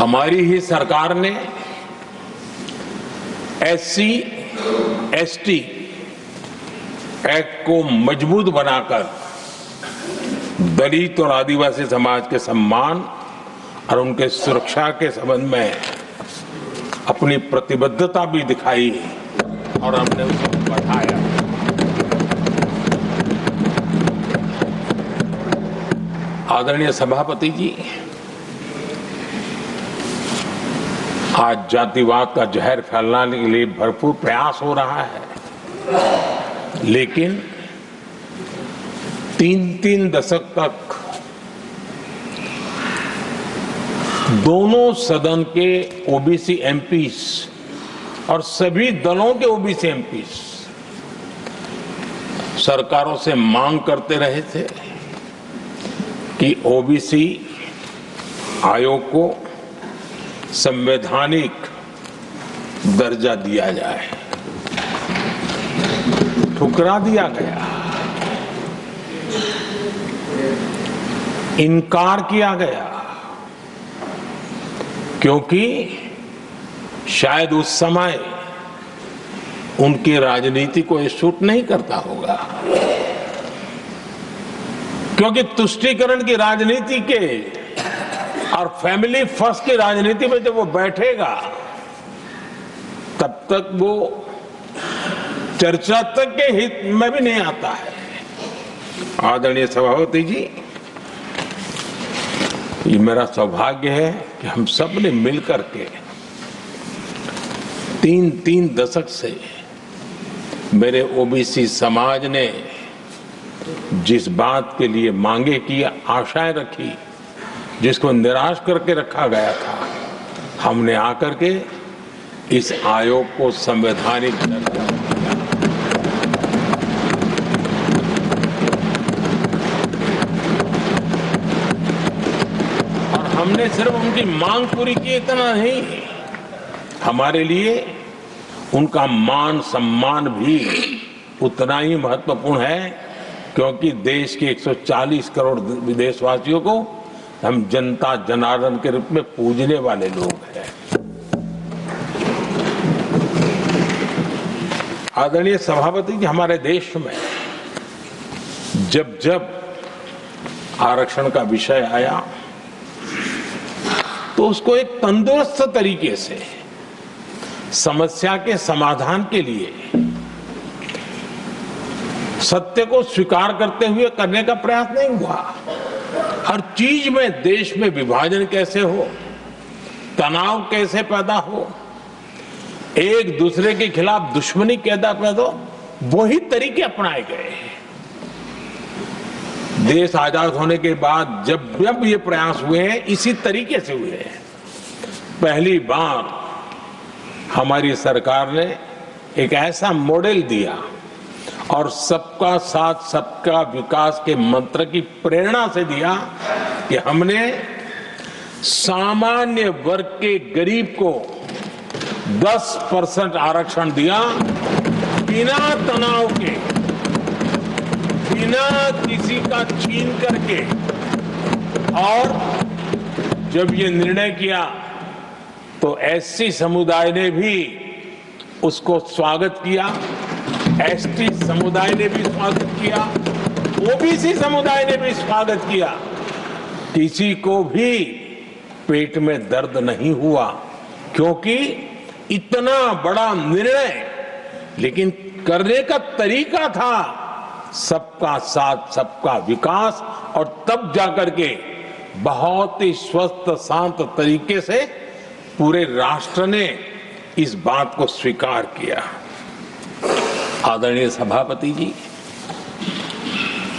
हमारी ही सरकार ने SC ST एक्ट को मजबूत बनाकर दलित और आदिवासी समाज के सम्मान और उनके सुरक्षा के संबंध में अपनी प्रतिबद्धता भी दिखाई और हमने उसको बढ़ाया। आदरणीय सभापति जी, आज जातिवाद का जहर फैलाने के लिए भरपूर प्रयास हो रहा है, लेकिन 3 दशक तक दोनों सदन के OBC MPs और सभी दलों के OBC MPs सरकारों से मांग करते रहे थे कि OBC आयोग को संवैधानिक दर्जा दिया जाए। ठुकरा दिया गया, इनकार किया गया, क्योंकि शायद उस समय उनकी राजनीति को ये सूट नहीं करता होगा, क्योंकि तुष्टीकरण की राजनीति के और फैमिली फर्स्ट की राजनीति में जब वो बैठेगा तब तक वो चर्चा तक के हित में भी नहीं आता है। आदरणीय सभापति जी, ये मेरा सौभाग्य है कि हम सब ने मिलकर के 3 दशक से मेरे OBC समाज ने जिस बात के लिए मांगे की, आशाएं रखी, जिसको निराश करके रखा गया था, हमने आकर के इस आयोग को संवैधानिक दर्जा दिया। और हमने सिर्फ उनकी मांग पूरी की इतना नहीं, हमारे लिए उनका मान सम्मान भी उतना ही महत्वपूर्ण है, क्योंकि देश के 140 करोड़ देशवासियों को हम जनता जनार्दन के रूप में पूजने वाले लोग हैं। आदरणीय सभापति जी, हमारे देश में जब जब आरक्षण का विषय आया तो उसको एक तंदुरुस्त तरीके से समस्या के समाधान के लिए सत्य को स्वीकार करते हुए करने का प्रयास नहीं हुआ। हर चीज में देश में विभाजन कैसे हो, तनाव कैसे पैदा हो, एक दूसरे के खिलाफ दुश्मनी कैसे पैदा हो, वही तरीके अपनाए गए। देश आजाद होने के बाद जब जब ये प्रयास हुए हैं, इसी तरीके से हुए हैं। पहली बार हमारी सरकार ने एक ऐसा मॉडल दिया और सबका साथ सबका विकास के मंत्र की प्रेरणा से दिया कि हमने सामान्य वर्ग के गरीब को 10% आरक्षण दिया, बिना तनाव के, बिना किसी का छीन करके। और जब ये निर्णय किया तो SC समुदाय ने भी उसको स्वागत किया, ST समुदाय ने भी स्वागत किया, OBC समुदाय ने भी स्वागत किया। किसी को भी पेट में दर्द नहीं हुआ, क्योंकि इतना बड़ा निर्णय, लेकिन करने का तरीका था सबका साथ सबका विकास, और तब जाकर के बहुत ही स्वस्थ शांत तरीके से पूरे राष्ट्र ने इस बात को स्वीकार किया। आदरणीय सभापति जी,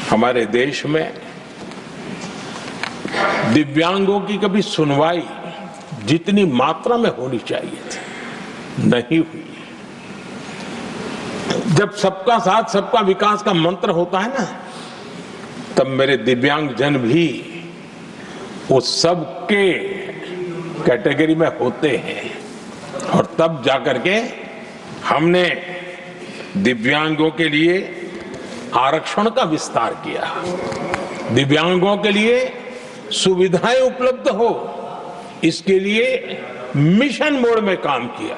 हमारे देश में दिव्यांगों की कभी सुनवाई जितनी मात्रा में होनी चाहिए थी नहीं हुई। जब सबका साथ सबका विकास का मंत्र होता है ना, तब मेरे दिव्यांग जन भी उस सबके कैटेगरी में होते हैं, और तब जाकर के हमने दिव्यांगों के लिए आरक्षण का विस्तार किया, दिव्यांगों के लिए सुविधाएं उपलब्ध हो, इसके लिए मिशन मोड में काम किया।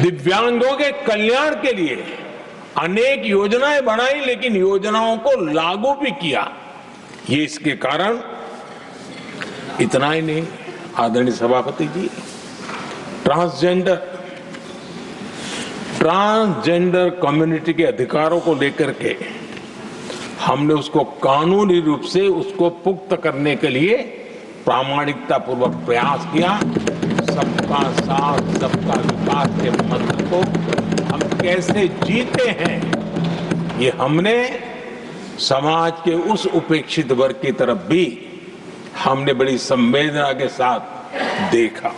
दिव्यांगों के कल्याण के लिए अनेक योजनाएं बनाई, लेकिन योजनाओं को लागू भी किया। ये इसके कारण इतना ही नहीं, आदरणीय सभापति जी, ट्रांसजेंडर कम्युनिटी के अधिकारों को लेकर के हमने उसको कानूनी रूप से उसको पुख्त करने के लिए प्रामाणिकता पूर्वक प्रयास किया। सबका साथ सबका विकास के मंत्र को हम कैसे जीते हैं, ये हमने समाज के उस उपेक्षित वर्ग की तरफ भी हमने बड़ी संवेदना के साथ देखा।